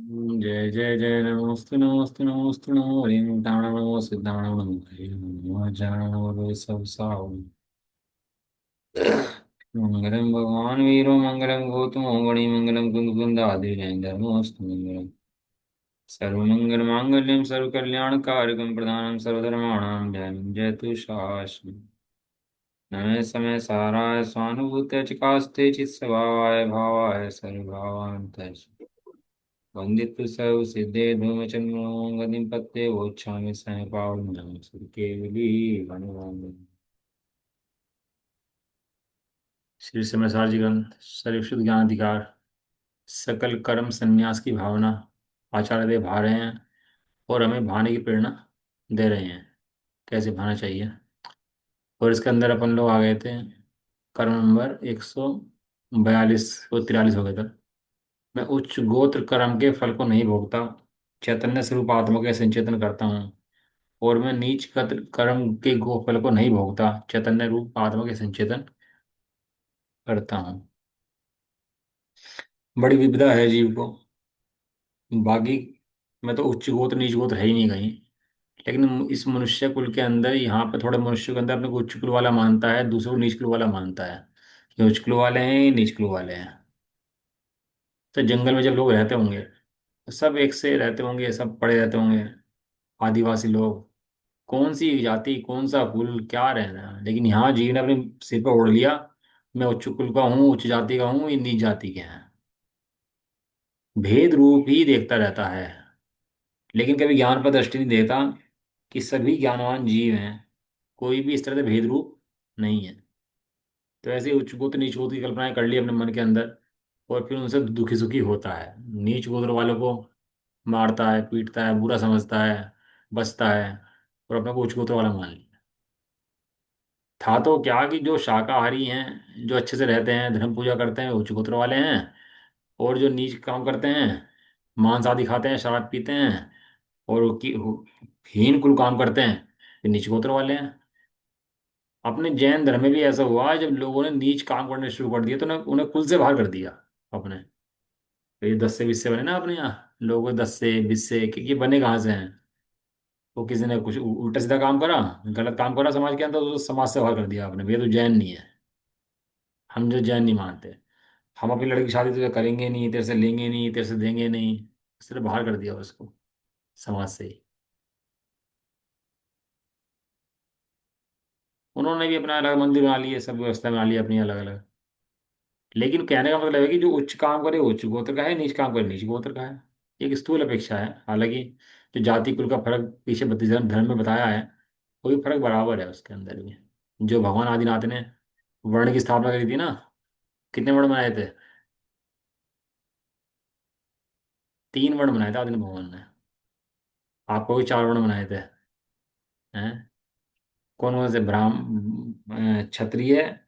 जय जय जय नमोस्तु नमोस्तु नमोस्तु नमो हरिं ताण नमो सिद्धाण नमो हरिं नमो जान नमो सब साओ। मंगलम भगवान वीरो मंगलम गौतमो मणि मंगलम कुंद कुंद आदि नमोस्तु मंगलम सर्वमंगल मांगल्यम सर्वकल्याण कारकम प्रधानम सर्वधर्माणां जयं जयतु शास्त्रम् नमे समय साराय स्वानुभूत्य चिकास्ते चित् स्वभावाय भावाय सर्वभावान्त वन्दितु सर्व सिद्धे धूमचन्द्रो गतिं पत्ते वोच्छामि सह पावनं सुरकेवली वनवामि। श्री सिमरसार जी ग्रंथ सर्वशुद्ध ज्ञान अधिकार सकल कर्म संन्यास की भावना आचार्य देव भा रहे हैं और हमें भाने की प्रेरणा दे रहे हैं कैसे भाना चाहिए। और इसके अंदर अपन लोग आ गए थे कर्म नंबर 142 और 43 हो गए थे। मैं उच्च गोत्र कर्म के फल को नहीं भोगता, चैतन्य स्वरूप आत्मा के संचेतन करता हूँ। और मैं नीच कर्म के गो फल को नहीं भोगता, चैतन्य रूप आत्मा के संचेतन करता हूँ। बड़ी विविधा है जीव को। बाकी मैं तो उच्च गोत्र नीच गोत्र है ही नहीं कहीं, लेकिन इस मनुष्य कुल के अंदर यहाँ पे थोड़े मनुष्य के अंदर अपने को उच्च कुल वाला मानता है, दूसरे को नीच कुल वाला मानता है। ये उच्च कुल वाले हैं, ये नीच कुल वाले हैं। तो जंगल में जब लोग रहते होंगे तो सब एक से रहते होंगे, सब पड़े रहते होंगे। आदिवासी लोग, कौन सी जाति कौन सा कुल क्या रहना है, लेकिन यहाँ जीव ने अपने सिर पर ओढ़ लिया, मैं उच्च कुल का हूँ, उच्च जाति का हूँ, ये नीच जाति के हैं। भेद रूप ही देखता रहता है, लेकिन कभी ज्ञान पर दृष्टि नहीं देता कि सभी ज्ञानवान जीव हैं, कोई भी इस तरह से भेद रूप नहीं है। तो ऐसे उच्च गोत्र नीच गोत्र की कल्पनाएं कर ली अपने मन के अंदर, और फिर उनसे दुखी सुखी होता है। नीच गोत्र वालों को मारता है, पीटता है, बुरा समझता है, बसता है, और अपने को उच्च गोत्र वाला मान लिया। था तो क्या कि जो शाकाहारी हैं, जो अच्छे से रहते हैं, धर्म पूजा करते हैं, उच्च गोत्र वाले हैं। और जो नीच काम करते हैं, मांस आदि खाते हैं, शराब पीते हैं, और हीन कुल काम करते हैं, ये नीच गोत्र वाले हैं। अपने जैन धर्म में भी ऐसा हुआ, जब लोगों ने नीच काम करने शुरू कर दिए तो उन्हें उन्हें कुल से बाहर कर दिया अपने। तो ये 10 से 20 से बने ना अपने यहाँ लोग, 10 से 20 से, क्योंकि बने कहाँ से हैं। वो किसी ने कुछ उल्टा सीधा काम करा, गलत काम करा समाज के अंदर, तो समाज से बाहर कर दिया आपने, ये तो जैन नहीं है। हम जो जैन नहीं मानते, हम अपनी लड़की की शादी तुझे करेंगे नहीं, तेरे से लेंगे नहीं, तेरे से देंगे नहीं, इस तरह बाहर कर दिया उसको समाज से ही। उन्होंने भी अपना अलग मंदिर बना लिए, सब व्यवस्था बना ली अपनी अलग अलग। लेकिन कहने का मतलब है कि जो उच्च काम करे वो उच्च गोत्र का है, नीच काम करे नीच गोत्र का है। एक स्थूल अपेक्षा है, हालांकि जो जाति कुल का फर्क पीछे बुद्धिज्म धर्म धर्म में बताया है, वो भी फर्क बराबर है उसके अंदर भी। जो भगवान आदिनाथ ने वर्ण की स्थापना करी थी ना, कितने वर्ण बनाए थे? 3 वर्ण बनाए थे आदिनाथ भगवान ने। आपको भी 4 वर्ण बनाए थे हैं? कौन कौन से? क्षत्रिय,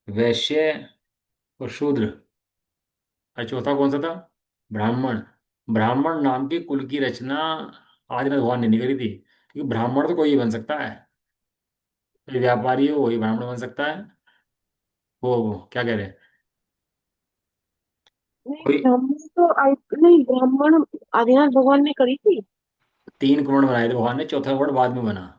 वैश्य और शूद्र। और चौथा कौन सा था? ब्राह्मण। ब्राह्मण नाम की कुल की रचना आदिनाथ भगवान ने नहीं करी थी, क्योंकि ब्राह्मण तो कोई ही बन सकता है। कोई व्यापारी हो वही ब्राह्मण बन सकता है। वो क्या कह रहे हैं? नहीं, कोई ब्राह्मण तो नहीं, ब्राह्मण आदिनाथ भगवान ने करी थी। 3 वर्ण बनाए थे भगवान ने, चौथा वर्ण बाद में बना।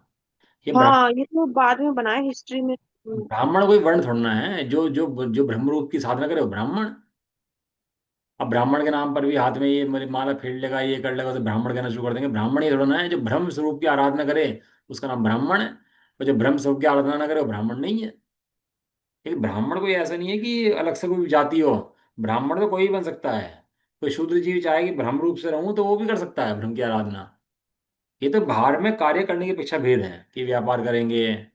ये हाँ, ये तो बाद में बनाया हिस्ट्री में। ब्राह्मण कोई वर्ण थोड़ना है, जो जो ब्रह्म रूप की साधना करे वो ब्राह्मण। अब ब्राह्मण के नाम पर भी हाथ में ये मेरी माला फेर लेगा, ये कर लेगा, तो ब्राह्मण कहना शुरू कर देंगे। ब्राह्मण ये थोड़ा ना है, जो ब्रह्म स्वरूप की आराधना करे उसका नाम ब्राह्मण है, और जो ब्रह्म स्वरूप की आराधना ना करे वो ब्राह्मण नहीं है। एक ब्राह्मण कोई ऐसा नहीं है कि अलग से कोई जाति हो। ब्राह्मण तो कोई भी बन सकता है। कोई शूद्र जीव चाहे कि ब्रह्म रूप से रहूं तो वो भी कर सकता है ब्रह्म की आराधना। ये तो बाहर में कार्य करने की अपेक्षा भेद है कि व्यापार करेंगे,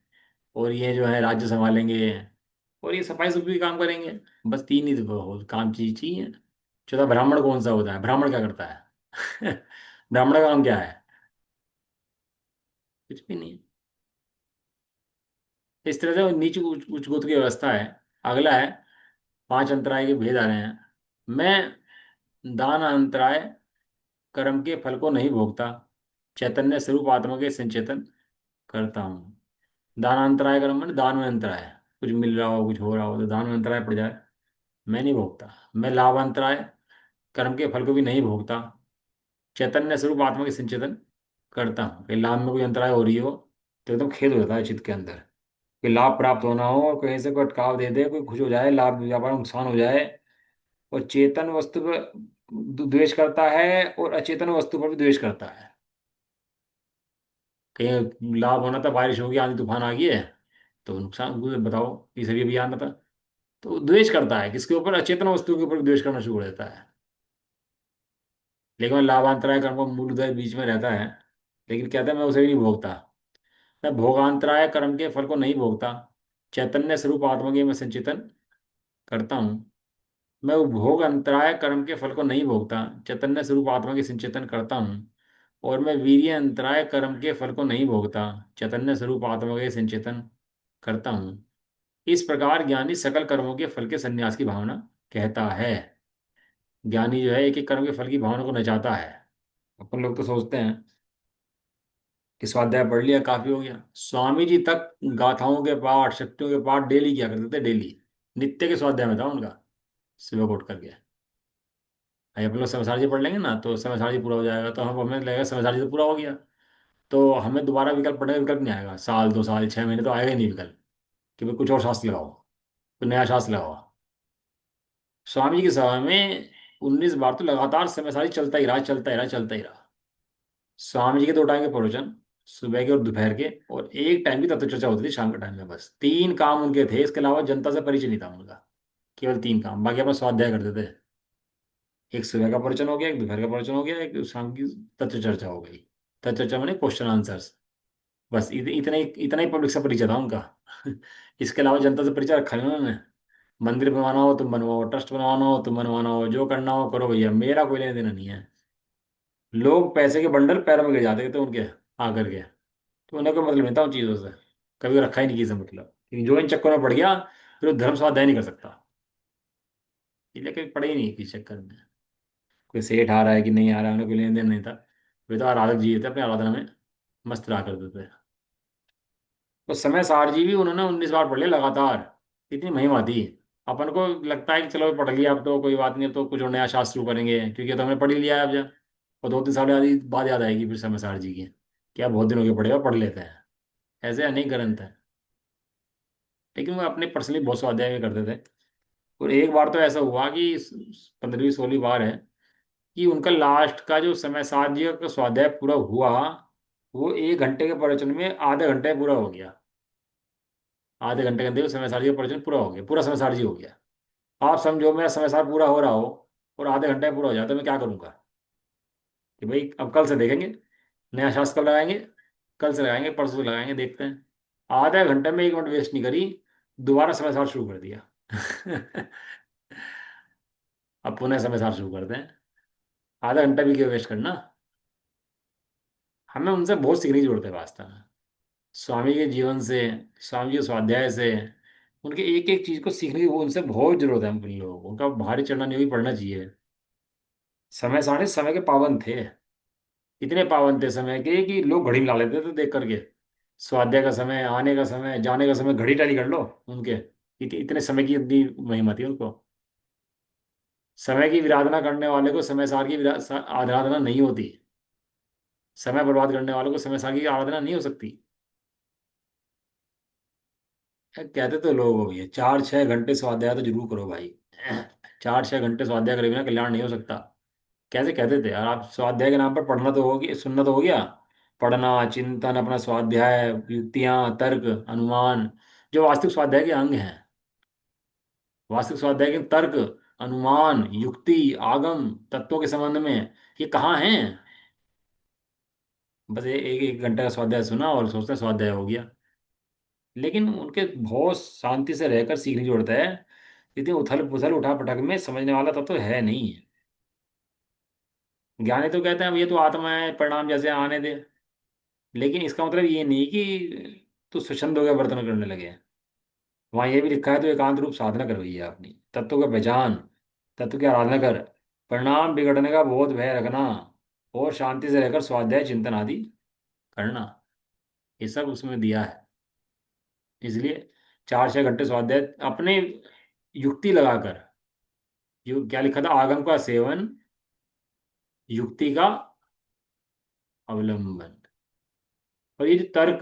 और ये जो है राज्य संभालेंगे, और ये सफाई सुथरी काम करेंगे। बस 3 ही तो काम चीज चाहिए। चौथा ब्राह्मण कौन सा होता है? ब्राह्मण क्या करता है? ब्राह्मण का काम क्या है? कुछ भी नहीं। इस तरह से वो नीच उच्च उच्च गोत्र की व्यवस्था है। अगला है 5 अंतराय के भेद आ रहे हैं। मैं दान अंतराय कर्म के फल को नहीं भोगता, चैतन्य स्वरूप आत्मा के संचेतन करता हूँ। दानांतराय कर्म में दान में अंतराय, कुछ मिल रहा हो कुछ हो रहा हो तो दान में अंतराय पड़ जाए, मैं नहीं भोगता। मैं लाभ अंतराय कर्म के फल को भी नहीं भोगता, चैतन्य स्वरूप आत्मा के संचेतन करता हूँ। कहीं लाभ में कोई अंतराय हो रही हो तो एकदम खेद हो जाता है चित्त के अंदर, कि लाभ प्राप्त होना हो और कहीं से कोई अटकाव दे दे, कोई खुश हो जाए, लाभ व्यापार में नुकसान हो जाए। और चेतन वस्तु पर द्वेष करता है और अचेतन वस्तु पर भी द्वेष करता है। कहीं लाभ होना था, बारिश हो गई, आंधी तूफान आ गई है, तो नुकसान बताओ, ये सभी अभी आना था। तो द्वेष करता है किसके ऊपर? अचेतन वस्तु के ऊपर द्वेष करना शुरू कर देता है। लेकिन मैं लाभांतराय कर्म का मूल उदय बीच में रहता है, लेकिन कहता है मैं उसे भी नहीं भोगता। मैं भोगांतराय कर्म के फल को नहीं भोगता, चैतन्य स्वरूप आत्मा के मैं संचेतन करता हूँ। मैं उपभोग अंतराय कर्म के फल को नहीं भोगता, चैतन्य स्वरूप आत्मा के संचेतन करता हूँ। और मैं वीर्य अंतराय कर्म के फल को नहीं भोगता, चैतन्य स्वरूप आत्मा के संचेतन करता हूँ। इस प्रकार ज्ञानी सकल कर्मों के फल के संन्यास की भावना कहता है। ज्ञानी जो है एक एक कर्म के फल की भावना को नचाता है। अपन लोग तो सोचते हैं कि स्वाध्याय पढ़ लिया काफी हो गया। स्वामी जी तक गाथाओं के पाठ, शक्तियों के पाठ डेली किया करते थे, डेली। नित्य के स्वाध्याय में था उनका, सुबह को उठ करके। अभी अपन लोग समय जी पढ़ लेंगे ना तो समय जी पूरा हो जाएगा, तो हम हमें लगेगा समय जी तो पूरा हो गया, तो हमें दोबारा विकल्प पढ़ने का विकल्प नहीं आएगा। साल, 2 साल, 6 महीने तो आएगा ही नहीं विकल्प कि भाई कुछ और शास्त्र लगाओ, कोई नया शास्त्र लगाओ। स्वामी जी की सभा में 19 बार तो लगातार समय सारी चलता ही रहा, चलता ही रहा, चलता ही रहा। स्वामी जी के 2 टाइम के प्रवचन, सुबह के और दोपहर के, और एक टाइम की तत्व चर्चा होती थी शाम के टाइम में। बस 3 काम उनके थे, इसके अलावा जनता से परिचय नहीं था उनका। केवल 3 काम, बाकी अपना स्वाध्याय करते थे। एक सुबह का प्रवचन हो गया, एक दोपहर का प्रवचन हो गया, एक शाम की तत्व चर्चा हो गई। तत्व चर्चा मैंने क्वेश्चन आंसर्स। बस इतना ही पब्लिक से परिचय था उनका। इसके अलावा जनता से परिचय रखा नहीं उन्होंने। मंदिर बनवाना हो तुम बनवाओ, ट्रस्ट बनवाना हो तुम बनवाना हो, जो करना हो करो भैया, मेरा कोई लेना देना नहीं है। लोग पैसे के बंडल पैरों में गिर जाते थे उनके आकर के, तो उन्हें कोई मतलब नहीं था उन चीज़ों से। कभी रखा ही नहीं किसी से मतलब, लेकिन जो इन चक्करों में पड़ गया फिर वो धर्म स्वाध्याय नहीं कर सकता। इसलिए कभी पढ़े ही नहीं किसी चक्कर में। कोई सेठ आ रहा है कि नहीं आ रहा है, उन्हें कोई लेन देन नहीं था। वे तो आराधक जी थे, अपने आराधना में मस्त रहा करते थे। तो समय सारजी भी उन्होंने 19 बार पढ़ लिया लगातार। इतनी महिमा थी। अपन को लगता है कि चलो पढ़ लिया, अब तो कोई बात नहीं, अब तो कुछ और नया शास्त्र शुरू करेंगे क्योंकि तो हमने पढ़ ही लिया है अब जा। और 2-3 साल बाद याद आएगी फिर समय सारजी की, क्या बहुत दिन हो गए पढ़े हुए, पढ़ लेते हैं। ऐसे अनेक ग्रंथ है, लेकिन वो अपने पर्सनली बहुत स्वाध्याय में करते थे। और एक बार तो ऐसा हुआ कि 15वीं 16वीं बार है कि उनका लास्ट का जो समय सारजी का स्वाध्याय पूरा हुआ, वो 1 घंटे के प्रवचन में आधे घंटे पूरा हो गया। आधे घंटे के अंदर समय सारजी का प्रवचन पूरा हो गया, पूरा समय सारजी हो गया। आप समझो मेरा समय सार पूरा हो रहा हो और आधे घंटे में पूरा हो जाए तो मैं क्या करूंगा? कि भाई अब कल से देखेंगे, नया शास्त्र कब लगाएंगे, कल से लगाएंगे, परसों से लगाएंगे, देखते हैं। आधे घंटे में 1 मिनट वेस्ट नहीं करी, दोबारा समय सार शुरू कर दिया। अब पुनः समय सार शुरू करते हैं। आधा घंटा भी क्यों वेस्ट करना? हमें उनसे बहुत सीखने की जरूरत है वास्तव में। स्वामी के जीवन से, स्वामी के स्वाध्याय से, उनके एक एक चीज को सीखने की वो उनसे बहुत जरूरत है। हम लोगों को उनका भारी चढ़ना नहीं भी पढ़ना चाहिए। समय सारणी समय के पाबंद थे। इतने पाबंद थे समय के कि लोग घड़ी मिला लेते थे देख करके। स्वाध्याय का समय, आने का समय, जाने का समय, घड़ी टैली कर लो उनके। इतने समय की इतनी महिमा थी उनको। समय की विराधना करने वाले को समय सार की आराधना नहीं होती। समय बर्बाद करने वालों को समय सार की आराधना नहीं हो सकती। कहते तो लोग हो भैया 4-6 घंटे स्वाध्याय तो जरूर करो भाई। 4-6 घंटे स्वाध्याय करे बिना कल्याण नहीं हो सकता। कैसे कहते थे यार? आप स्वाध्याय के नाम पर पढ़ना तो हो गया, सुनना तो हो गया। पढ़ना, चिंतन, अपना स्वाध्याय, युक्तियां, तर्क, अनुमान, जो वास्तविक स्वाध्याय के अंग हैं। वास्तविक स्वाध्याय के तर्क, अनुमान, युक्ति, आगम, तत्वों के संबंध में, ये कहाँ हैं? बस एक एक घंटे का स्वाध्याय सुना और सोचते हैं स्वाध्याय हो गया। लेकिन उनके बहुत शांति से रहकर सीखने की जरूरत है। इतनी उथल पुथल उठा पटक में समझने वाला तत्व तो है नहीं। ज्ञानी तो कहते हैं अब ये तो आत्मा है, परिणाम जैसे आने दे। लेकिन इसका मतलब ये नहीं कि तू स्वच्छंद हो गया बर्तन करने लगे। वहां ये भी लिखा है तो एकांत रूप साधना कर भैया अपनी, तत्व का पहचान, तत्व की आराधना कर, परिणाम बिगड़ने का बोध भय रखना, और शांति से रहकर स्वाध्याय चिंतन आदि करना। ये सब उसमें दिया है। इसलिए 4-6 घंटे स्वाध्याय अपने युक्ति लगाकर, क्या लिखा था? आगम का सेवन, युक्ति का अवलंबन। और ये जो तर्क,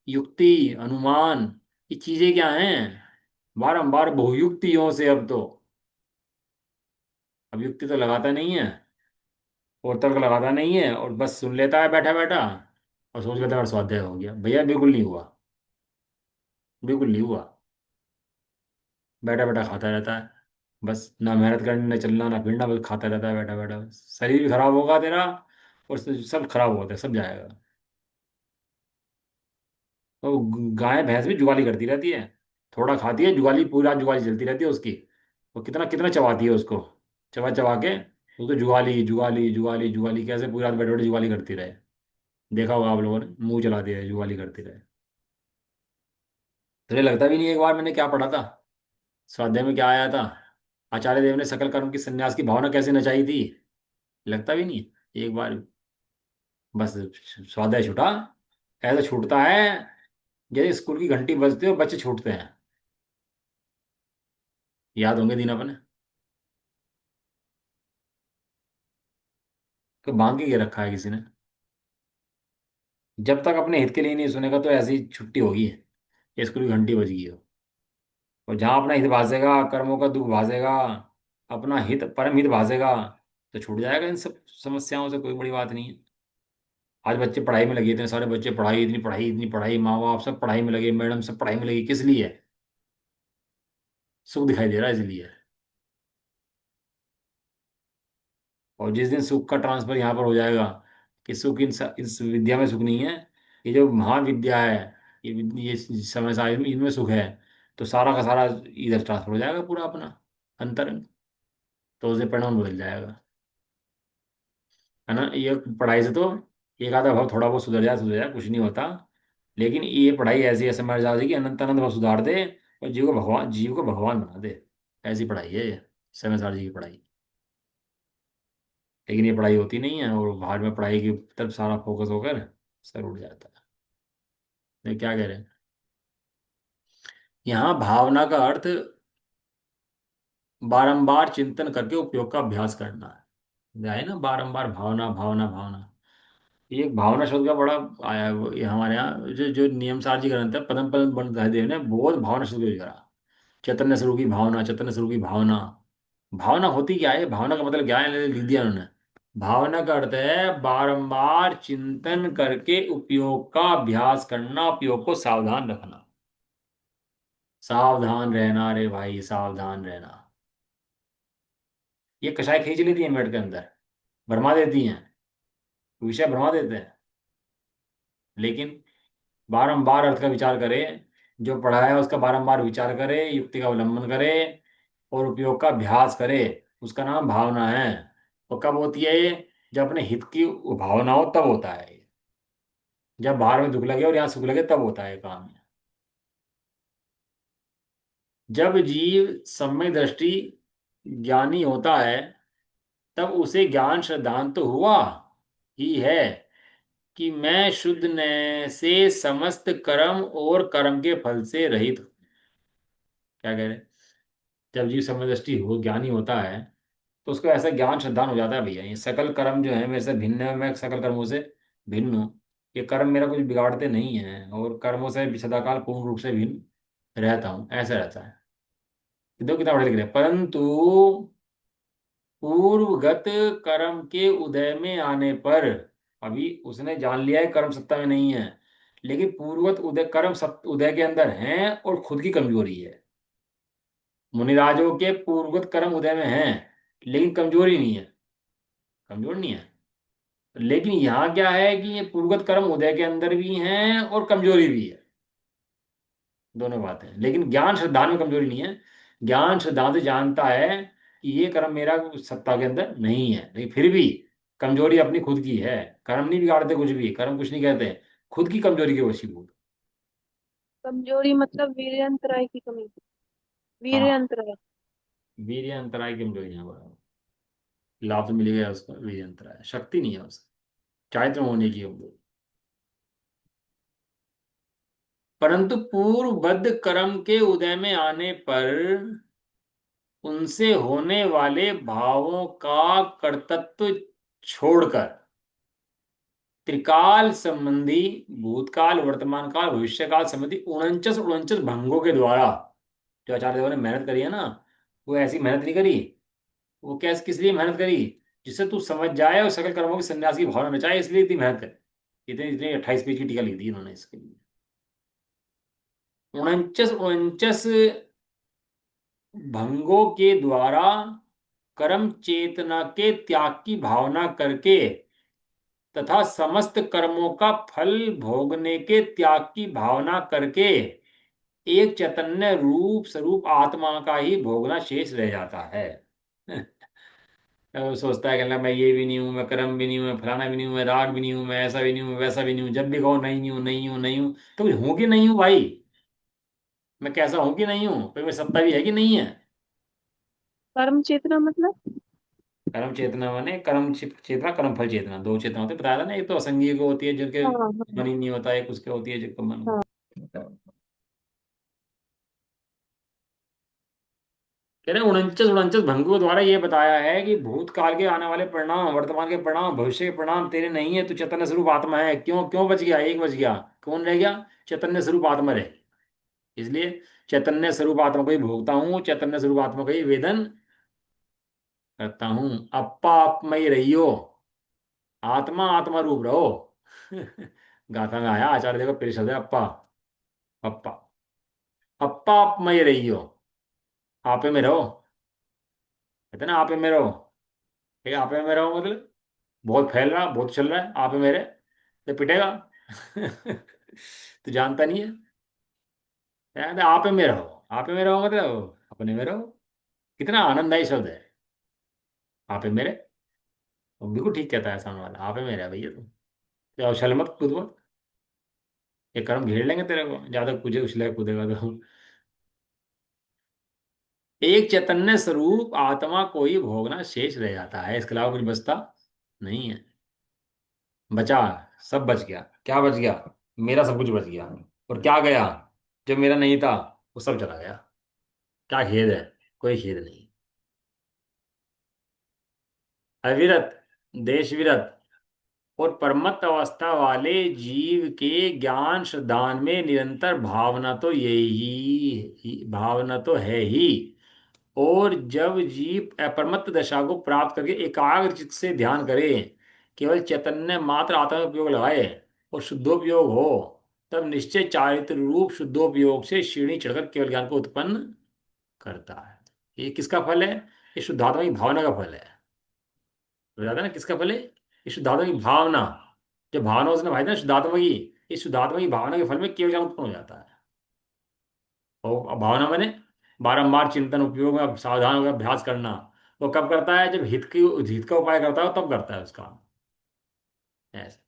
युक्ति, अनुमान, ये चीजें क्या हैं? बारंबार बहुयुक्तियों से अब तो, अब युक्ति तो लगाता नहीं है और तर्क लगाता नहीं है, और बस सुन लेता है बैठा बैठा और सोच लेता है और स्वाध्याय हो गया। भैया बिल्कुल नहीं हुआ, बिल्कुल नहीं हुआ। बैठा बैठा खाता रहता है, बस ना मेहनत करनी, ना चलना, ना फिरना, बस खाता रहता है बैठा बैठा। बस शरीर भी खराब होगा तेरा, और सब खराब होता है, सब जाएगा। तो गाय भैंस भी जुगाली करती रहती है, थोड़ा खाती है, जुगाली पूरी रात जुगाली चलती रहती है उसकी। वो कितना कितना चबाती है उसको, चबा चबा के उसको जुगाली जुगाली जुगाली जुगाली, कैसे पूरी रात बैठे बैठे जुगाली करती रहे। देखा होगा आप लोगों ने, मुंह चला दिया है, जुगाली करती रहे। तुझे लगता भी नहीं एक बार मैंने क्या पढ़ा था, स्वाध्याय में क्या आया था? आचार्य देव ने सकल कर्म की संन्यास की भावना कैसे नचाई थी? लगता भी नहीं एक बार। बस स्वाध्याय छूटा, ऐसा छूटता है जैसे स्कूल की घंटी बजती है और बच्चे छूटते हैं। याद होंगे दिन अपने, तो बांध के रखा है किसी ने। जब तक अपने हित के लिए नहीं सुनेगा तो ऐसी ही छुट्टी होगी, ये स्कूल की घंटी बज गई हो। और जहां अपना हित भासेगा, कर्मों का दुख भासेगा, अपना हित परम हित भासेगा, तो छूट जाएगा इन सब समस्याओं से, कोई बड़ी बात नहीं है। आज बच्चे पढ़ाई में लगे, इतने सारे बच्चे, पढ़ाई, इतनी पढ़ाई, इतनी पढ़ाई, माँ बाप सब पढ़ाई में लगे, मैडम सब पढ़ाई में लगी, किस लिए? सुख दिखाई दे रहा है इसलिए। और जिस दिन सुख का ट्रांसफर यहाँ पर हो जाएगा, कि सुख इस विद्या में सुख नहीं है, ये जो महान विद्या है, ये समय सारे इनमें सुख है, तो सारा का सारा इधर ट्रांसफर हो जाएगा पूरा अपना अंतरंग, तो उससे परिणाम बदल जाएगा। है ना? ये पढ़ाई से तो एक आधा भाव थोड़ा बहुत सुधर जाए, कुछ नहीं होता। लेकिन ये पढ़ाई ऐसी है समझ जाओ कि अनंत अनंत भाव सुधार दे, और जीव को भगवान बना दे। ऐसी पढ़ाई है ये समय सार जी की पढ़ाई। लेकिन ये पढ़ाई होती नहीं है, और बाहर में पढ़ाई की तरफ सारा फोकस होकर सर उठ जाता है। ये क्या कह रहे हैं? यहाँ भावना का अर्थ बारंबार चिंतन करके उपयोग का अभ्यास करना है ना? बारंबार भावना भावना भावना, ये एक भावना शब्द का बड़ा आया है। ये हमारे यहाँ जो जो नियम सार जी ग्रंथ है, पदम पदम बंद देव ने बहुत भावना शब्द यूज करा। चैतन्य स्वरूप की भावना, चैतन्य स्वरूप की भावना। भावना होती क्या है? भावना का मतलब क्या है, लिख दिया उन्होंने। भावना का अर्थ है बारंबार चिंतन करके उपयोग का अभ्यास करना, उपयोग को सावधान रखना। सावधान रहना रे भाई, सावधान रहना। ये कषाय खींच लेती है मेट के अंदर, भरमा देती हैं, विषय भरमा देते हैं। लेकिन बारंबार अर्थ का विचार करे, जो पढ़ा है उसका बारंबार विचार करे, युक्ति का अवलंबन करे और उपयोग का अभ्यास करे, उसका नाम भावना है। और कब होती है ये? जब अपने हित की भावना हो तब होता है ये। जब बाहर में दुख लगे और यहाँ सुख लगे तब होता है ये काम। जब जीव सम्यक दृष्टि ज्ञानी होता है, तब उसे ज्ञान श्रद्धांत तो हुआ ही है कि मैं शुद्ध न से समस्त कर्म और कर्म के फल से रहित हूं। क्या कह रहे हैं? जब जीव सम्यक दृष्टि हो ज्ञानी होता है, तो उसको ऐसा ज्ञान श्रद्धान हो जाता है, भैया ये सकल कर्म जो है मेरे से भिन्न है, मैं सकल कर्मों से भिन्न हूँ। ये कर्म मेरा कुछ बिगाड़ते नहीं है, और कर्मों से सदाकाल पूर्ण रूप से भिन्न रहता हूँ, ऐसा रहता है। देखो कितना बड़ा लिख रहे हैं, परंतु पूर्वगत कर्म के उदय में आने पर, अभी उसने जान लिया है कर्म सत्ता में नहीं है, लेकिन पूर्वगत उदय कर्म उदय के अंदर हैं और खुद की कमजोरी है। मुनिराजों के पूर्वगत कर्म उदय में हैं, लेकिन कमजोरी नहीं है, कमजोर नहीं है। लेकिन यहाँ क्या है कि ये पूर्वगत कर्म उदय के अंदर भी हैं और कमजोरी भी है, दोनों बातें हैं। लेकिन ज्ञान श्रद्धा में कमजोरी नहीं है। ज्ञान श्रद्धा से जानता है कि ये कर्म मेरा सत्ता के अंदर नहीं है, लेकिन फिर भी कमजोरी अपनी खुद की है। कर्म नहीं बिगाड़ते कुछ भी, कर्म कुछ नहीं कहते, खुद की कमजोरी के वशीभूत। कमजोरी मतलब वीर्य अंतराय की कमी। वीर्य हाँ, अंतराय। वीर्य अंतराय की कमजोरी है, बराबर। लाभ तो मिल गया उसको, वीर्य अंतराय शक्ति नहीं है उसको, चारित्र होने की कमजोरी। परंतु पूर्वबद्ध कर्म के उदय में आने पर उनसे होने वाले भावों का कर्तृत्व छोड़कर त्रिकाल संबंधी भूतकाल वर्तमान काल भविष्य काल संबंधी उनचास उनचास भंगों के द्वारा, जो आचार्य देवों ने मेहनत करी है ना, वो ऐसी मेहनत नहीं करी। वो कैसे किस लिए मेहनत करी? जिससे तू समझ जाए और सकल कर्मों की संन्यास की भावना में चाहे, इसलिए इतनी मेहनत कर। इतनी इतनी 28 पेज की टीका लिख दी इन्होंने इसके लिए। उनचास उनचास भंगों के द्वारा कर्म चेतना के त्याग की भावना करके तथा समस्त कर्मों का फल भोगने के त्याग की भावना करके एक चैतन्य रूप स्वरूप आत्मा का ही भोगना शेष रह जाता है। वो सोचता है कि ना, मैं ये भी नहीं हूं, मैं कर्म भी नहीं हूं, मैं फलाना भी नहीं हूं, मैं राग भी नहीं हूं, मैं ऐसा भी नहीं हूं, वैसा भी नहीं हूं। जब भी कहो नहीं हूं नहीं हूं नहीं हूं, तो हूं कि नहीं हूं भाई? मैं कैसा हूं कि नहीं हूं? फिर मेरी सत्ता भी है कि नहीं है? कर्म चेतना मतलब? कर्म चेतना माने चेतना, कर्म फल चेतना, दो चेतना होती है, बताया था ना। एक तो असंगीय को होती है जिनके हाँ मन हाँ ही नहीं होता, एक उसके होती है जिनका मन हाँ। होता है। कह रहे उनचास उनचास भंगों द्वारा ये बताया है कि भूतकाल के आने वाले परिणाम, वर्तमान के परिणाम, भविष्य के परिणाम तेरे नहीं है। तू चैतन्य स्वरूप आत्मा है। क्यों क्यों बच गया? एक बच गया। कौन रह गया? चैतन्य स्वरूप आत्मा रहे। इसलिए चैतन्य स्वरूप आत्मा को ही भोगता हूँ, चैतन्य स्वरूप आत्मा को ही वेदन करता हूँ। अप्पा आप में ही रहियो, आत्मा आत्मा रूप रहो। गाथा में आया आचार्य देव का प्रिय शब्द है अप्पा। अप्पा, अप्पा आप में ही रहियो, आपे में रहो। कहते ना आपे में रहो। ठीक है, आपे में रहो मतलब बहुत फैल रहा, बहुत चल रहा है, आप है मेरे, तो पिटेगा। तो जानता नहीं है। कहते आप है में रहो, आप है में रहो मतलब अपने में रहो। कितना आनंददायी शब्द है, आप है मेरे। और बिल्कुल ठीक कहता है सामने वाला, आप है मेरे भैया। तुम क्या उछल मत कूद मत, ये कर्म घेर लेंगे तेरे को, ज्यादा कुछ उछले कूदेगा तो। एक चैतन्य स्वरूप आत्मा को ही भोगना शेष रह जाता है, इसके अलावा कुछ बचता नहीं है। बचा, सब बच गया। क्या बच गया? मेरा सब कुछ बच गया। और क्या गया? जो मेरा नहीं था वो सब चला गया। क्या खेद है? कोई खेद नहीं। अविरत, देश विरत और परमत अवस्था वाले जीव के ज्ञान श्रद्धान में निरंतर भावना तो भावना तो है ही। और जब जीव अपरमत्त दशा को प्राप्त करके एकाग्र चित्त से ध्यान करे, केवल चैतन्य मात्र आत्मा में उपयोग लगाए और शुद्धोपयोग हो, तब निश्चय चारित्र रूप शुद्धोपयोग से सीढ़ी चढ़कर केवल ज्ञान को उत्पन्न करता है। ये किसका फल है? ये शुद्धात्मा की भावना का फल है। बताया ना किसका फल है? ये शुद्धात्मा की भावना। जो भावना उसने भाई ना शुद्धात्मा की, इस शुद्धात्मा की भावना के फल में केवल ज्ञान उत्पन्न हो जाता है। और भावना मैंने बारंबार चिंतन उपयोग में सावधान होकर अभ्यास करना। वो कब करता है? जब हित का उपाय करता है तब करता है उसका। ऐसे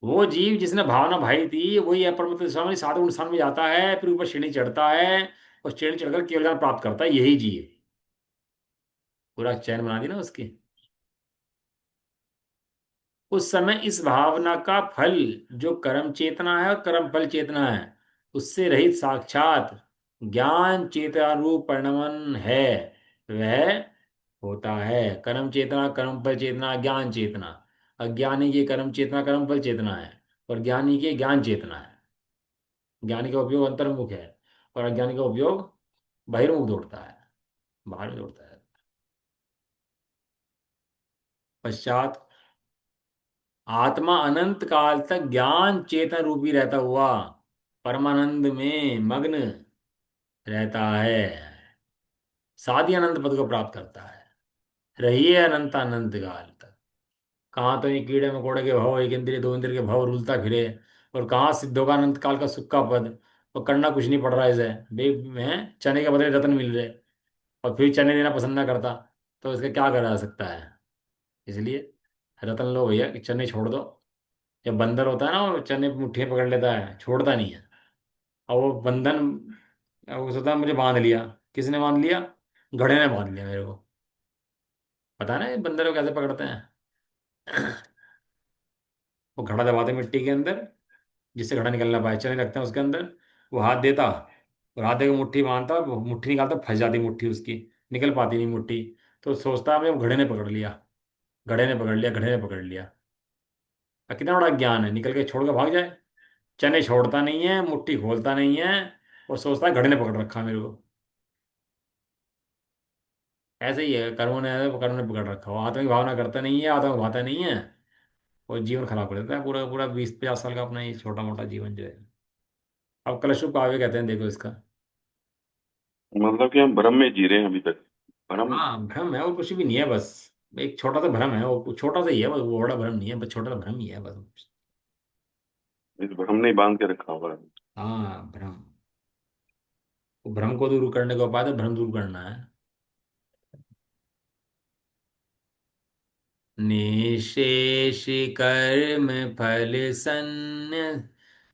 वो जीव जिसने भावना भाई थी वही अपरमत दिशा में साधु अनुष्ठान में जाता है, फिर ऊपर सीढ़ी चढ़ता है और सीढ़ी चढ़कर केवल ज्ञान प्राप्त करता है। यही जीव पूरा चैन बना दी ना उसकी। उस समय इस भावना का फल, जो कर्म चेतना है और कर्म फल चेतना है, उससे रहित साक्षात ज्ञान चेतना रूप परिणमन है, वह होता है। कर्म चेतना, कर्म फल चेतना, ज्ञान चेतना। अज्ञानी की कर्म चेतना कर्म फल चेतना है, और ज्ञानी की ज्ञान चेतना है। ज्ञानी का उपयोग अंतर्मुख है और अज्ञानी का उपयोग बहिर्मुख दौड़ता है, बाहर में दौड़ता है। पश्चात आत्मा अनंत काल तक ज्ञान चेतन रूपी रहता हुआ परमानंद में मग्न रहता है, साधी अनंत पद को प्राप्त करता है। रहिए अनंत अनंत काल तक। कहाँ तो ये कीड़े मकोड़े के भाव, एक इंद्रिय दो इंद्रिय के भाव रुलता फिरे, और कहाँ सिद्धों का अनंत काल का सुख का पद। और करना कुछ नहीं पड़ रहा है इसे, बे में चने के बदले रत्न मिल रहे, और फिर चने देना पसंद ना करता, तो इसका क्या करा जा सकता है? इसलिए रतन लो भैया कि चने छोड़ दो। जब बंदर होता है ना, वो चने मुट्ठी में पकड़ लेता है, छोड़ता नहीं है। और वो बंधन, वो सोचता है मुझे बांध लिया। किसने बांध लिया? घड़े ने बांध लिया मेरे को। पता है ना ये बंदर को कैसे पकड़ते हैं? वो घड़ा दबाते मिट्टी के अंदर, जिससे घड़ा निकल ना पाए, चने रखते हैं उसके अंदर। वो हाथ देता और हाथ देकर मुट्ठी बांधता, वो मुट्ठी निकालता, फंस जाती मुट्ठी उसकी, निकल पाती नहीं मुट्ठी। तो सोचता है मुझे घड़े ने पकड़ लिया, घड़े ने पकड़ लिया, घड़े ने पकड़ लिया। अब कितना बड़ा ज्ञान है, निकल के छोड़ के भाग जाए। चने छोड़ता नहीं है, मुट्ठी खोलता नहीं है, और सोचता है घड़े ने पकड़ रखा मेरे को। ऐसे ही है, कर्म ने पकड़ रखा हो, आत्मा की भावना करता नहीं है, आत्मा को भाता नहीं है, और जीवन खराब कर देता है पूरा पूरा 20-50 साल का अपना ये छोटा मोटा जीवन जो है। अब कलश रूप काव्य कहते हैं, देखो इसका। मतलब कि हम भ्रम में जी रहे हैं अभी तक। भ्रम। हाँ भ्रम है और कुछ भी नहीं है, बस एक छोटा सा भ्रम है, वो छोटा सा ही है बस, वो बड़ा भ्रम नहीं है, बस छोटा सा भ्रम ही है बस। इस भ्रम ने ही बांध के रखा हुआ है। हाँ भ्रम। वो भ्रम को दूर करने का उपाय तो भ्रम दूर करना है। निशेष कर्म फल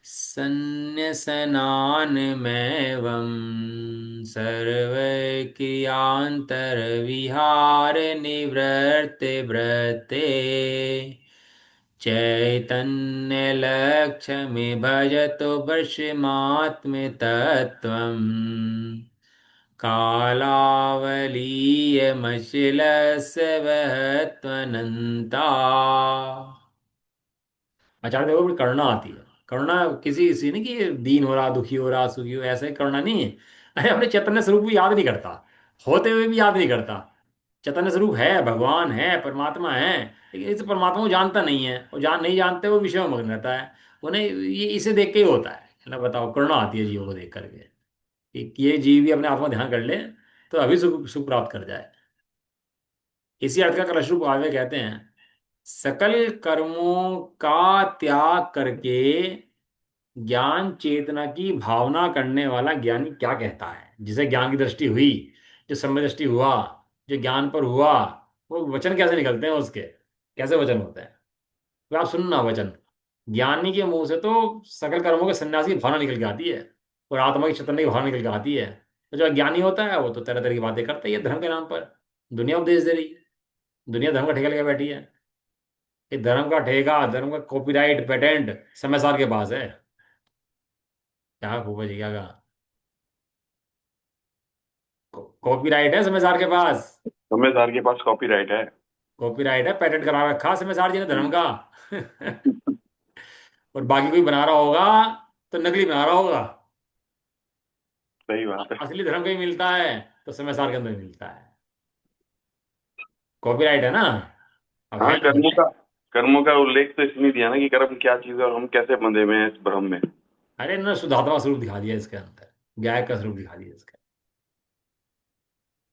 संन्यसनान में सर्व क्रियांतर विहार निवृत्ति वृत्ते चैतन्य लक्ष्मी भजतो वशमात्म तत्त्वम् कालावलीयमशिलस्य वहत्वनन्ता। आचार्य देखो बड़ी करुणा आती है। करुणा किसी किसी नहीं कि दीन हो रहा, दुखी हो रहा, सुखी हो, ऐसे करुणा नहीं है। अरे अपने चैतन्य स्वरूप भी याद नहीं करता, होते हुए भी याद नहीं करता। चैतन्य स्वरूप है, भगवान है, परमात्मा है, लेकिन इस परमात्मा को जानता नहीं है, और नहीं जानते वो विषय में मग्न रहता है। उन्हें ये इसे देख के ही होता है, मतलब बताओ, करुणा आती है जीवों को देख करके कि ये जीव भी अपने आत्मा ध्यान कर ले तो अभी सुख सुख प्राप्त कर जाए। इसी अर्थ का कलश रूप आगे कहते हैं, सकल कर्मों का त्याग करके ज्ञान चेतना की भावना करने वाला ज्ञानी क्या कहता है। जिसे ज्ञान की दृष्टि हुई, जो सम्य दृष्टि हुआ, जो ज्ञान पर हुआ, वो वचन कैसे निकलते हैं उसके, कैसे वचन होते हैं। तो आप सुनना वचन, ज्ञानी के मुंह से तो सकल कर्मों के संन्यास की भावना निकल के आती है, और आत्मा की चैतन्य की भावना निकल के आती है। तो जो अज्ञानी होता है वो तो तरह तरह की बातें करता ही है धर्म के नाम पर। दुनिया उपदेश दे रही है, दुनिया धर्म का ठेका लेके बैठी है। ये धर्म का ठेका, धर्म का कॉपीराइट पेटेंट समय सार के पास है। क्या फूफा जी क्या कहा? कॉपीराइट है समय सार के पास। समझदार के पास कॉपीराइट है। कॉपीराइट है, पेटेंट करा रखा समय सार जी ने धर्म हम्म, का। और बाकी कोई बना रहा होगा तो नकली बना रहा होगा। सही बात है। असली धर्म कहीं मिलता है तो समय सार के अंदर मिलता है। कॉपीराइट है ना। अब है हाँ, तो है। कर्मों का उल्लेख तो इसलिए दिया ना कि कर्म क्या चीज है और हम कैसे बंधे हुए हैं इस भ्रम में। अरे इन्होंने शुद्धात्मा स्वरूप दिखा दिया इसके अंदर, गायक का स्वरूप दिखा दिया इसका।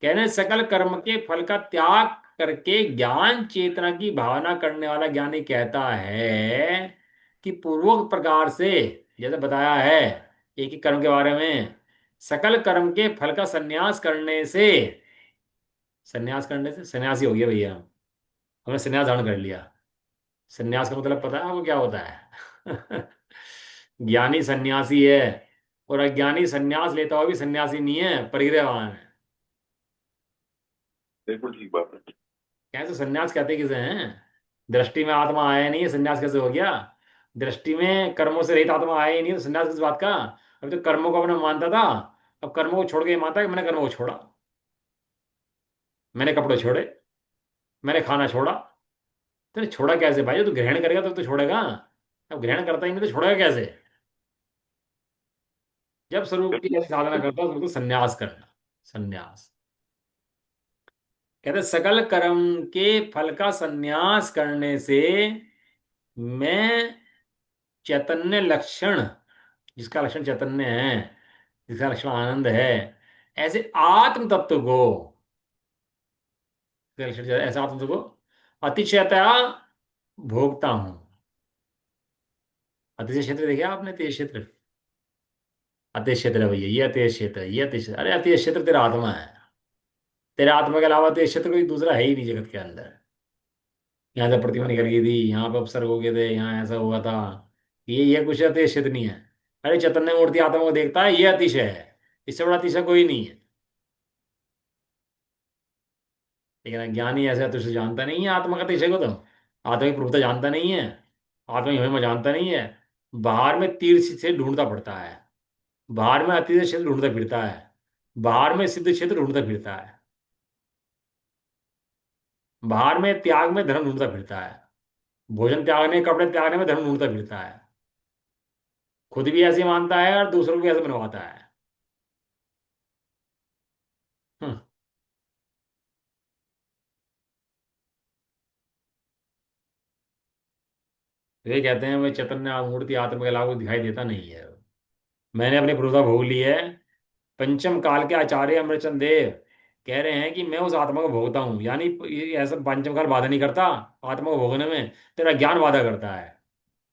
कहने सकल कर्म के फल का त्याग करके ज्ञान चेतना की भावना करने वाला ज्ञानी कहता है कि पूर्वोक्त प्रकार से, जैसे बताया है एक ही कर्म के बारे में, सकल कर्म के फल का संन्यास करने से, संन्यास करने से सन्यासी हो गया भैया, हमने संन्यास धारण कर लिया। संन्यास का मतलब पता है आपको क्या होता है? ज्ञानी सन्यासी है, और अज्ञानी संन्यास लेता हुआ भी सन्यासी नहीं है, परिग्रहवान है। बिल्कुल ठीक बात है। कैसे संन्यास कहते किसे हैं? दृष्टि में आत्मा आया नहीं है, संन्यास कैसे हो गया? दृष्टि में कर्मों से रहित आत्मा आया ही नहीं, तो संन्यास किस बात का? अभी तो कर्मों को अपना मानता था, अब कर्मों को छोड़ के ये मानता है कि मैंने कर्मों को छोड़ा, मैंने कपड़े छोड़े, मैंने खाना छोड़ा। तो छोड़ा कैसे भाई? तू ग्रहण करेगा तो छोड़ेगा, अब ग्रहण करता ही नहीं तो छोड़ेगा कैसे? जब स्वरूप की बिल्कुल। ऐसी साधना करता है तो बिल्कुल संन्यास करना। संन्यास कहते सकल कर्म के फल का संन्यास करने से मैं चैतन्य लक्षण, जिसका लक्षण चैतन्य है, जिसका लक्षण आनंद है, ऐसे आत्म तत्व को, ऐसे आत्म तत्व को अतिशयतया भोगता हूं। अतिशय क्षेत्र देखिए आपने, तेज क्षेत्र, अतिशय क्षेत्र है भैया, ये अतिशय क्षेत्र है, ये अतिशय, अरे अतिशय क्षेत्र तेरा आत्मा है। तेरे आत्मा के अलावा अतिशय क्षेत्र कोई दूसरा है ही नहीं जगत के अंदर। यहाँ से प्रतिमा निकल गई थी, यहाँ पे उपसर्ग हो गए थे, यहाँ ऐसा हुआ था, ये कुछ अतिशय क्षेत्र नहीं है। अरे चैतन्य मूर्ति आत्मा को देखता है, ये अतिशय है, इससे बड़ा अतिशय कोई नहीं है। लेकिन ज्ञानी ऐसे अतिशय जानता नहीं है आत्मा का अतिशय को, तो आत्मा की प्रभुता जानता नहीं है, आत्मा की महिमा जानता नहीं है। बाहर में तीर से ढूंढता पड़ता है, बाहर में अतिशय क्षेत्र ढूंढता फिरता है, बाहर में सिद्ध क्षेत्र ढूंढता फिरता है। बाहर में त्याग में धर्म ढूंढता फिरता है, भोजन त्यागने कपड़े त्यागने में धर्म ढूंढता फिरता है, खुद भी ऐसे मानता है और दूसरों को भी ऐसे बनवाता है। हम्म, वे कहते हैं मैं चैतन्य मूर्ति आत्मा के अलावा कुछ दिखाई देता नहीं है। मैंने अपनी पुरुषा भोग ली है। पंचम काल के आचार्य अमरचंद देव कह रहे हैं कि मैं उस आत्मा को भोगता हूँ, यानी ये ऐसा पंचम काल बाधा नहीं करता आत्मा को भोगने में, तेरा ज्ञान बाधा करता है।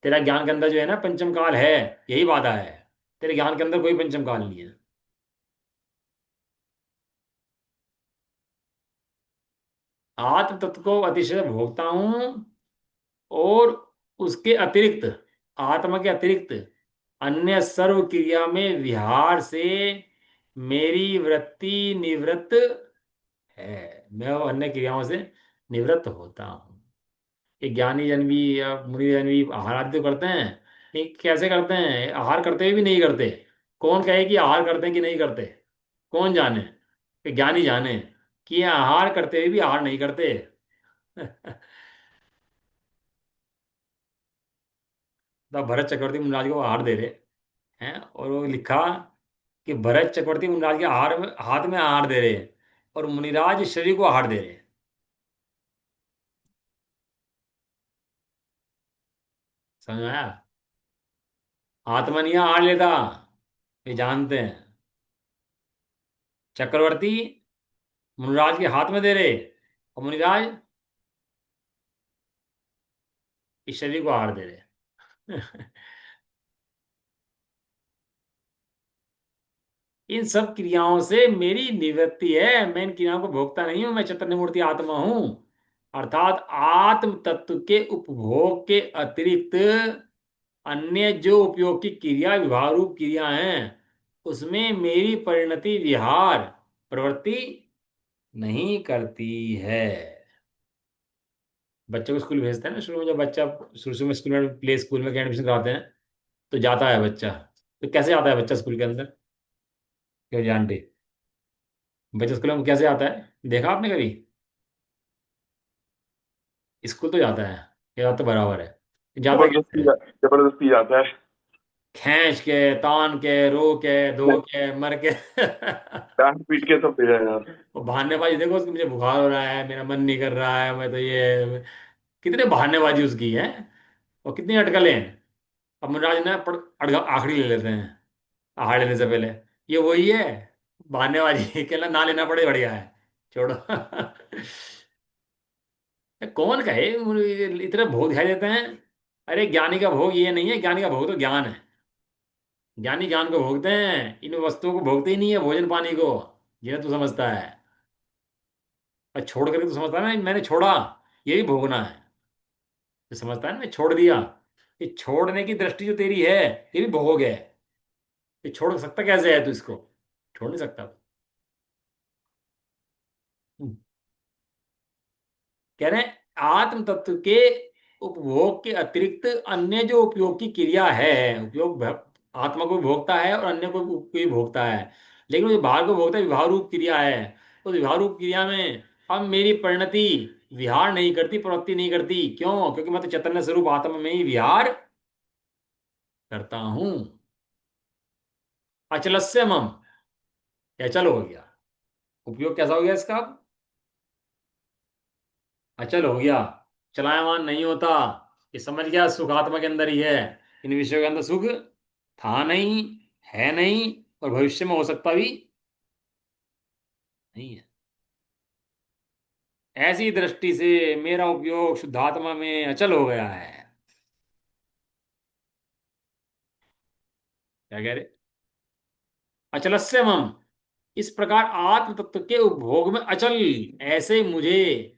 तेरा ज्ञान के अंदर जो है ना पंचम काल है, यही बाधा है। तेरे ज्ञान के अंदर कोई पंचम काल नहीं है। आत्म तत्व को अतिशय भोगता हूँ, और उसके अतिरिक्त, आत्मा के अतिरिक्त अन्य सर्व क्रिया में विहार से मेरी वृत्ति निवृत्त है। मैं वो अन्य क्रियाओं से निवृत्त होता हूँ। ये ज्ञानी जन भी या मुनि जन भी आहार आदि तो करते हैं। ये कैसे करते हैं? आहार करते हुए भी नहीं करते। कौन कहे कि आहार करते हैं कि नहीं करते? कौन जाने? ये ज्ञानी जाने कि ये आहार करते हुए भी आहार नहीं करते। तब भरत चक्रवर्ती मुनिराज को आहार दे रहे हैं, और वो लिखा कि भरत चक्रवर्ती मुनिराज के आहार में, हाथ में आहार दे रहे हैं, और मुनिराज शरीर को आहार दे रहे हैं। समझ में आया? आत्मा नहीं आहार लेता, ये जानते हैं। चक्रवर्ती मुनिराज के हाथ में दे रहे, और मुनिराज इस शरीर को आहार दे रहे। इन सब क्रियाओं से मेरी निवृत्ति है, मैं इन क्रियाओं को भोगता नहीं हूं, मैं चैतन्य मूर्ति आत्मा हूं। अर्थात आत्म तत्व के उपभोग के अतिरिक्त अन्य जो उपयोग की क्रिया विभाग रूप क्रिया हैं, उसमें मेरी परिणति विहार प्रवृत्ति नहीं करती है। बच्चों को स्कूल भेजते हैं ना शुरू में, जब बच्चा शुरू शुरू में स्कूल में, प्ले स्कूल में एडमिशन कराते हैं, तो जाता है बच्चा। तो कैसे आता है बच्चा स्कूल के अंदर? क्यों जानते? बच्चा स्कूल में कैसे आता है, देखा आपने कभी? स्कूल तो जाता है, ये बात तो बराबर है। जाता जबरदस्ती कैसे है? जबरदस्ती जाता है। खींच के, तान के, रो के, धो के, मर के। डांट पीट के सब भेजा यार। वो बहानेबाजी देखो उसकी, मुझे बुखार हो रहा है, मेरा मन नहीं कर रहा है, मैं तो ये, कितने बहानेबाजी उसकी है, और कितनी अटकलें हैं। अब मुनराज ने आखिरी ले लेते हैं, आहार लेने से पहले। ये वही है बहानेबाजी। कहना ना लेना पड़े बढ़िया है, छोड़ो। कौन कहे मुझे इतने भोग दिखाई देते हैं? अरे ज्ञानी का भोग ये नहीं है, ज्ञानी का भोग तो ज्ञान है। ज्ञानी ज्ञान को भोगते हैं, इन वस्तुओं को भोगते ही नहीं है, भोजन पानी को। ये तू समझता है, और छोड़ करके तू समझता है ना मैंने छोड़ा, ये भी भोगना है। तो समझता है ना मैं छोड़ दिया, ये छोड़ने की दृष्टि जो तेरी है, ये भी भोग है। ये छोड़ सकता कैसे है तू इसको? छोड़ नहीं सकता। हम्म। कह रहे हैं आत्म तत्व के उपभोग के अतिरिक्त अन्य जो उपयोग की क्रिया है, उपयोग आत्मा को भी भोगता है और अन्य को भी भोगता है, लेकिन वो जो बाहर को भोगता है विभाग रूप क्रिया है। तो विभाग रूप क्रिया में अब मेरी परिणति विहार नहीं करती, प्रवृत्ति नहीं करती। क्यों? क्योंकि मैं तो चैतन्य स्वरूप आत्मा में ही विहार करता हूं। अचलस्य मम, ये अचल हो गया। उपयोग कैसा हो गया इसका अब? अचल हो गया, चलायमान नहीं होता। ये समझ गया सुख आत्मा के अंदर ही है। इन विषयों के अंदर सुख था नहीं, है नहीं, और भविष्य में हो सकता भी नहीं है। ऐसी दृष्टि से मेरा उपयोग शुद्धात्मा में अचल हो गया है। क्या कह रहे? अचलस्य मम, इस प्रकार आत्म तत्व के उपभोग में अचल, ऐसे मुझे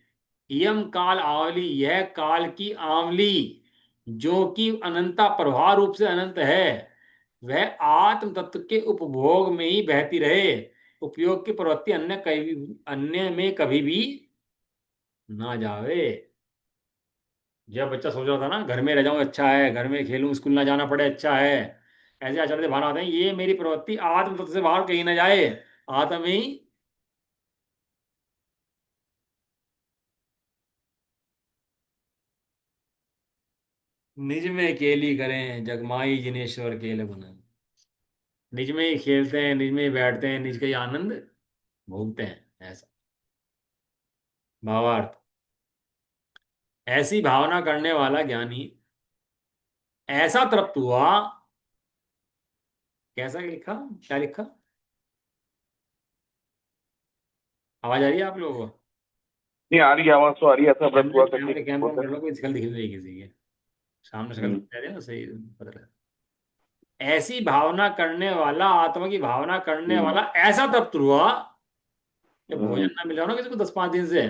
यम काल आवली, यह काल की आंवली जो कि अनंता प्रवाह रूप से अनंत है, वह आत्म तत्व के उपभोग में ही बहती रहे। उपयोग की प्रवृत्ति अन्य कभी, अन्य में कभी भी ना जावे। जब बच्चा सोच रहा था ना घर में रह जाऊं अच्छा है, घर में खेलूं, स्कूल ना जाना पड़े अच्छा है, ऐसे आचरण से बाहर आते हैं, ये मेरी प्रवृत्ति आत्म तत्व से बाहर कहीं ना जाए, आत्म में ही निज में केली करें जगमाई जिनेश्वर केल गुण। निज में ही खेलते हैं, निज में ही बैठते हैं, निज का ही आनंद भोगते हैं, ऐसा भावार्थ। ऐसी भावना करने वाला ज्ञानी ऐसा तृप्त हुआ। कैसा लिखा, क्या लिखा? आवाज आ रही है आप लोगों को? नहीं आ रही है, आवाज तो आ रही है, ऐसा व्रत कैमरे हुआ करके कैमरे कैमरा में बोलते कर हैं। लो, कोई शक्ल दिख नहीं रही किसी के सामने, शक्ल हम्म, दिख रही है ना, सही पता लगा। ऐसी भावना करने वाला, आत्मा की भावना करने हम्म, वाला ऐसा तृप्त हुआ कि भोजन हम्म, ना मिला हो ना किसी को 10-5 दिन से,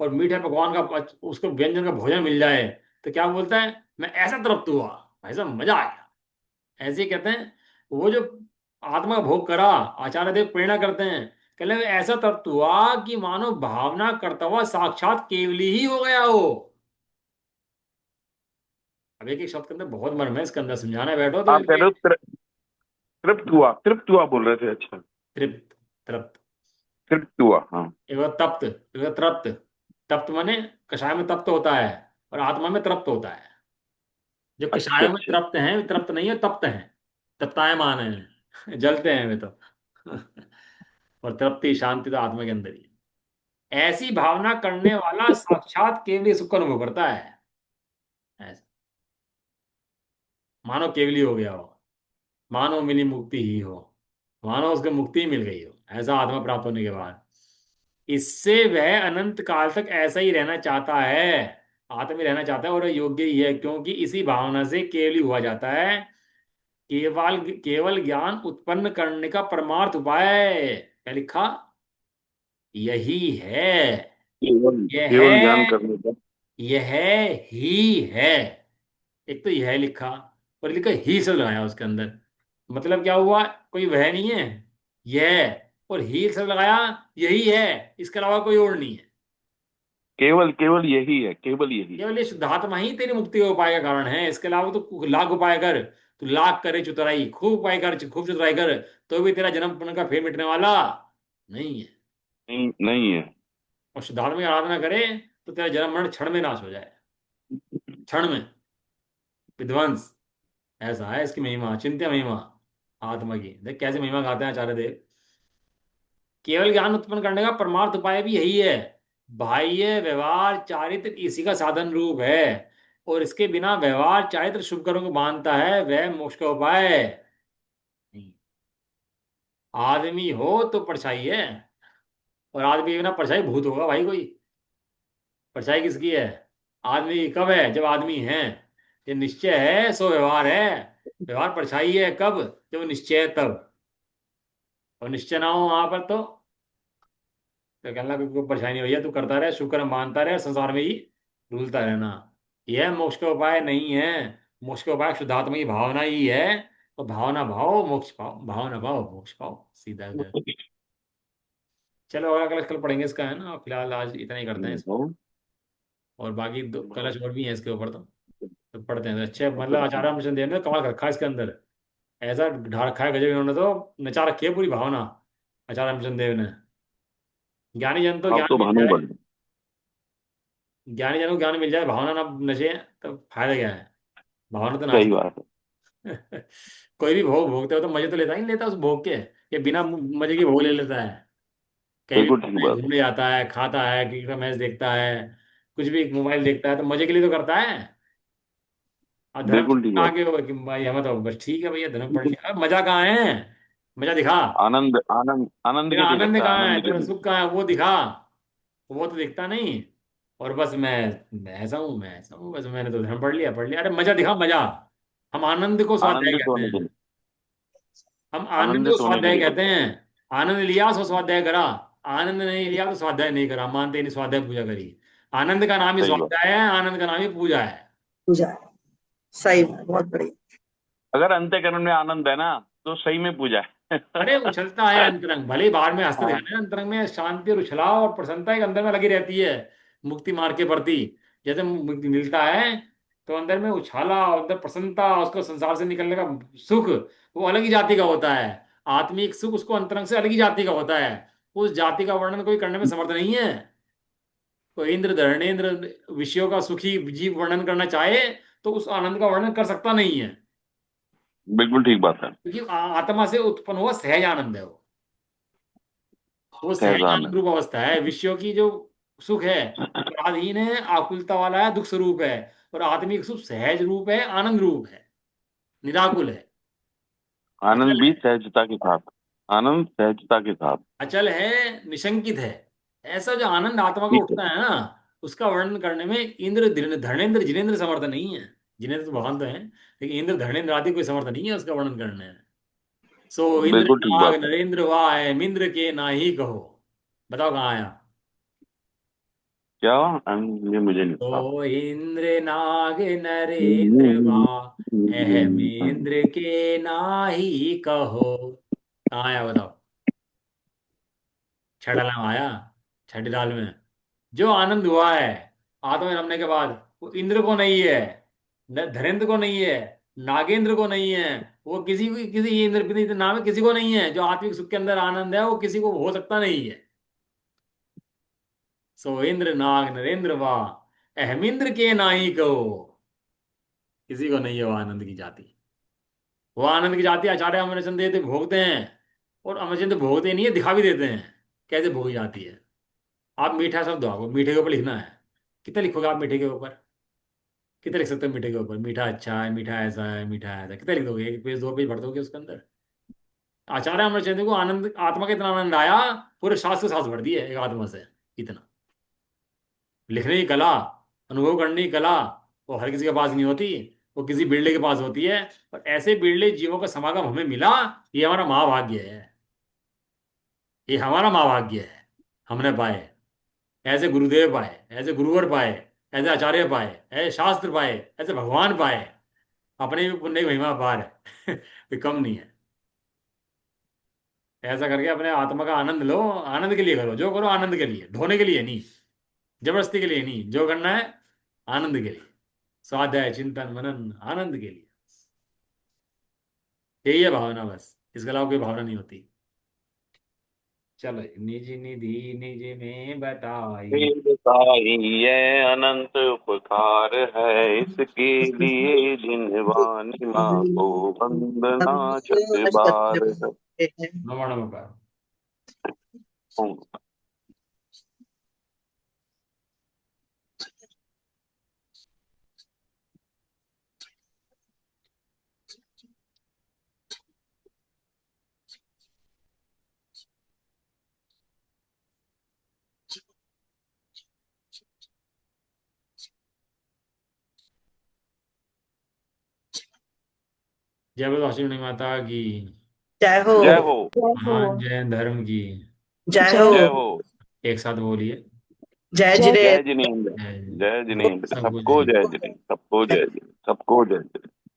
और मीठे पकवान का, उसको व्यंजन का भोजन मिल जाए, तो क्या बोलता है, मैं ऐसा तृप्त हुआ, भाई साहब मजा आ गया। ऐसे ही कहते हैं। वो जो आत्मा का भोग करा, आचार्य देव प्रेरणा करते हैं, कहले वे ऐसा तृप्त हुआ कि मानो भावना करता हुआ साक्षात केवली ही हो गया हो। अब एक एक शब्द के अंदर बहुत मर्म है, इसके अंदर समझाना बैठो तो आप कह रहे हो तृप्त हुआ बोल रहे थे, अच्छा। तृप्त, तृप्त। तृप्त हुआ, हाँ। एक बार तप्त, एक बार तृप्त। तप्त माने कषाय में तप्त होता है, और आत्मा में तृप्त होता है। जो अच्छा कषायों में अच्छा। तृप्त हैं वे तृप्त नहीं है, तप्त हैं। तप्तायमान है जलते हैं वे तो और तृप्ति शांति तो आत्मा के अंदर ही है। ऐसी भावना करने वाला साक्षात केवली सुख का अनुभव करता है। ऐसा मानो केवली हो गया हो, मानो मिली मुक्ति ही हो, मानो उसको मुक्ति ही मिल गई हो, ऐसा आत्मा प्राप्त होने के बाद इससे वह अनंत काल तक ऐसा ही रहना चाहता है। आत्मा ही रहना चाहता है, और योग्य ही है, क्योंकि इसी भावना से केवली हुआ जाता है। केवल केवल ज्ञान उत्पन्न करने का परमार्थ उपाय क्या लिखा, यही है। केवल यह केवल ज्ञान है, करने का। यह ही है। एक तो यह लिखा, और लिखा ही से लगाया उसके अंदर, मतलब क्या हुआ, कोई वह नहीं है, यह, और ही से लगाया, यही है, इसके अलावा कोई और नहीं है। केवल केवल यही है, केवल यही है। केवल ये शुद्धात्मा ही तेरी मुक्ति के उपाय का कारण है, इसके अलावा तो लाख उपाय कर, तू लाख करे चतुराई, खूब उपाय कर, खूब चतुराई कर, तो भी तेरा जन्म पुण्य का फेर मिटने वाला नहीं है। नहीं नहीं है। और शुद्धात्मा की आराधना करे तो तेरा जन्म मरण क्षण में नाश हो जाए, क्षण में विध्वंस। ऐसा है इसकी महिमा, चिंत्य महिमा आत्मा की। देख कैसे महिमा गाते हैं आचार्य देव। केवल ज्ञान उत्पन्न करने का परमार्थ उपाय भी यही है। बाह्य व्यवहार चारित्र इसी का साधन रूप है, और इसके बिना व्यवहार चारित्र शुभ कर्म को मानता है, वह मोक्ष का उपाय है। आदमी हो तो परछाई है, और आदमी के बिना परछाई भूत होगा भाई कोई। परछाई किसकी है, आदमी कब है, जब आदमी है। ये निश्चय है सो व्यवहार है। व्यवहार परछाई है कब, जब वो निश्चय है तब। और निश्चय ना हो वहां पर तो कहना कोई परेशानी नहीं, भैया तू करता रहे, शुक्र मानता रहे, संसार में ही डूलता रहना। यह मोक्ष का उपाय नहीं है। मोक्ष का उपाय शुद्धात्मा की भावना ही है। और भावना भाव मोक्ष पाओ, भावना भाव मोक्ष पाओ, सीधा गया। चलो अगला कलश कल पढ़ेंगे इसका, है ना, फिलहाल आज इतना ही करते हैं इस। बहुत और बाकी दो बहुत। कलश और भी हैं इसके ऊपर तो पढ़ते हैं। अच्छे मतलब आचार्य रामचंद्र देव ने तो कमाल रखा है इसके अंदर। ऐसा ढा रखा है गजब, इन्होंने तो नचा रखी है पूरी भावना, आचार्य रामचंद्र देव ने। ज्ञानी जन तो आप ज्ञान तो मिल भानु जाए, बन। ज्ञानी जन को ज्ञान मिल जाए, भावना ना नचे, तो फायदा क्या है, भावना तो नाच। सही बात है। कोई भी भोग भोगते हो तो मजे तो लेता ही नहीं, लेता उस भोग के, ये बिना मजे की भोग ले लेता है। कहीं भी बिल्कुल ठीक बात है। घूमने जाता है, खाता है, क्रिकेट का मैच देखता है, कुछ भी मोबाइल देखता है, तो मजे के लिए तो करता है। और धर्म बिल्कुल ठीक बात आगे होगा कि भाई हमें तो बस ठीक है भैया धर्म पढ़ लिया, अब मजा कहाँ है, मजा दिखा, है। आनंद आनंद आनंद तेरा के लिए आनंद करता है, कहाँ है, आनंद के तेरा लिए। सुख कहाँ है, वो दिखा। वो तो दिखता नहीं। और बस मैं ऐसा हूँ, मैं ऐसा हूँ, बस मैंने तो धर्म पढ़ लिया, पढ़ लिया, अरे मजा दिखा, मजा। हम आनंद को स्वाध्याय आनंदित कहते होने के हैं। लिए। हम आनंद को आनंदित होने के स्वाध्याय लिए कहते करता है। हैं। आनंद लिया सो स्वाध्याय करा, आनंद नहीं लिया तो स्वाध्याय नहीं करा, मानते ही नहीं, स्वाध्याय पूजा करी। आनंद का नाम ही सही बात। स्वाध्याय है, आनंद का नाम ही पूजा है। पूजा है। सही में बहुत बढ़िया। अगर अंतःकरण में आनंद है ना, तो सही में पूजा है। अरे उछलता है अंतरंग, भले ही बाहर में हंसते हाँ, दिखाते हैं, अंतरंग में शांति और उछलाव और प्रसन्नता एक अंदर में लगी रहती है। मुक्ति मार्ग के प्रति जैसे मुक्ति मिलता है, तो अंदर में उछाला, अंदर प्रसन्नता, उसको संसार से निकलने का सुख, वो अलग ही जाति का होता है। आत्मिक सुख उसको अंतरंग से अलग ही जाति का होता है। उस जाति का वर्णन कोई करने में समर्थ नहीं है। तो इंद्र धरणेन्द्र विषयों का सुखी जीव वर्णन करना चाहे, तो उस आनंद का वर्णन कर सकता नहीं है, बिल्कुल ठीक बात है। क्योंकि आत्मा से उत्पन्न हुआ सहज आनंद है वो सहज सहजान है। आनंद रूप अवस्था है। विषयों की जो सुख है वो पराधीन है, आकुलता वाला है, दुख स्वरूप है। और आत्मिक सुख सहज रूप है, आनंद रूप है, निराकुल है, आनंद अचल भी है। सहजता के साथ। आनंद सहजता के साथ। अचल है, निशंकित है। ऐसा जो आनंद आत्मा को ठीक है। उठता है ना, उसका वर्णन करने में इंद्र धर्मेंद्र जिनेंद्र समर्थ नहीं है। जिनेंद्र तो भगवान तो है, लेकिन इंद्र धर्मेंद्र आदि कोई समर्थ नहीं है उसका वर्णन करने में। सो इंद्र बिल्कुल ठीक नाग बात है। नरेंद्र वाय मिंद्र के नाही कहो। बताओ कहाँ आया। क्या? ये मुझे नहीं पता। तो इंद्र नाग नरेंद्र वा अहमेंद्र के नाही कहो। कहाँ आया बताओ। छठा नाम आया, छठी दाल में। जो आनंद हुआ है आत्मा में रमने के बाद, वो इंद्र को नहीं है, धरेंद्र को नहीं है, नागेंद्र को नहीं है। वो किसी भी किसी ये इंद्र विंद्र नाम है किसी को नहीं है। जो आत्मिक सुख के अंदर आनंद है वो किसी को हो सकता नहीं है। सो इंद्र नाग नरेंद्र वाह अहमिंद्र के नाही को। किसी को नहीं है वो आनंद की जाति। वो आनंद की जाति आचार्य अमरचंद देव भोगते हैं। और अमरचंद भोगते नहीं है, दिखा भी देते हैं कैसे भोगी जाती है। आप मीठा शब्द हो, आपको मीठे के ऊपर लिखना है। कितना लिखोगे आप मीठे के ऊपर? कितना लिख सकते हो मीठे के ऊपर? मीठा अच्छा है, मीठा ऐसा है, मीठा ऐसा है। कितना लिख दोगे? एक पेज, दो पेज भर दोगे उसके अंदर? आचार्य अमरचंद को आनंद, आत्मा का इतना आनंद आया, पूरे शास्त्र शास्त्र भर दिए एक आत्मा से। इतना लिखने की कला, अनुभव करने की कला, वो हर किसी के पास नहीं होती। वो किसी बिरले के पास होती है। और ऐसे बिरले जीवों का समागम हमें मिला, ये हमारा महाभाग्य है। ये हमारा महाभाग्य है। हमने पाए, ऐसे गुरुदेव पाए, ऐसे गुरुवर पाए, ऐसे आचार्य पाए, ऐसे शास्त्र पाए, ऐसे भगवान पाए। अपने भी पुण्य की महिमा अपार है। कोई कम नहीं है। ऐसा करके अपने आत्मा का आनंद लो। आनंद के लिए करो, जो करो आनंद के लिए, ढोने के लिए नहीं, जबरदस्ती के लिए नहीं। जो करना है आनंद के लिए, स्वाध्याय चिंतन मनन आनंद के लिए। यही है भावना, बस इसके अलावा कोई भावना नहीं होती। चलो, निज निधि निज में बताई। साई ये अनंत उपकार है, इसके लिए जिनवानी माँ को वंदना छठ बार है। नमो नमः। जय बोलो अश्विनी माता की। जय हो। जय हो। जय हो। महान जैन धर्म की। जय जय हो। हो। एक साथ बोलिए। जय जय जिनेन्द्र। जिनेन्द्र। जय। जय जिनेन्द्र। सबको सबको जय। जय जिनेन्द्र। सबको जय जिनेन्द्र। सबको जय जिनेन्द्र।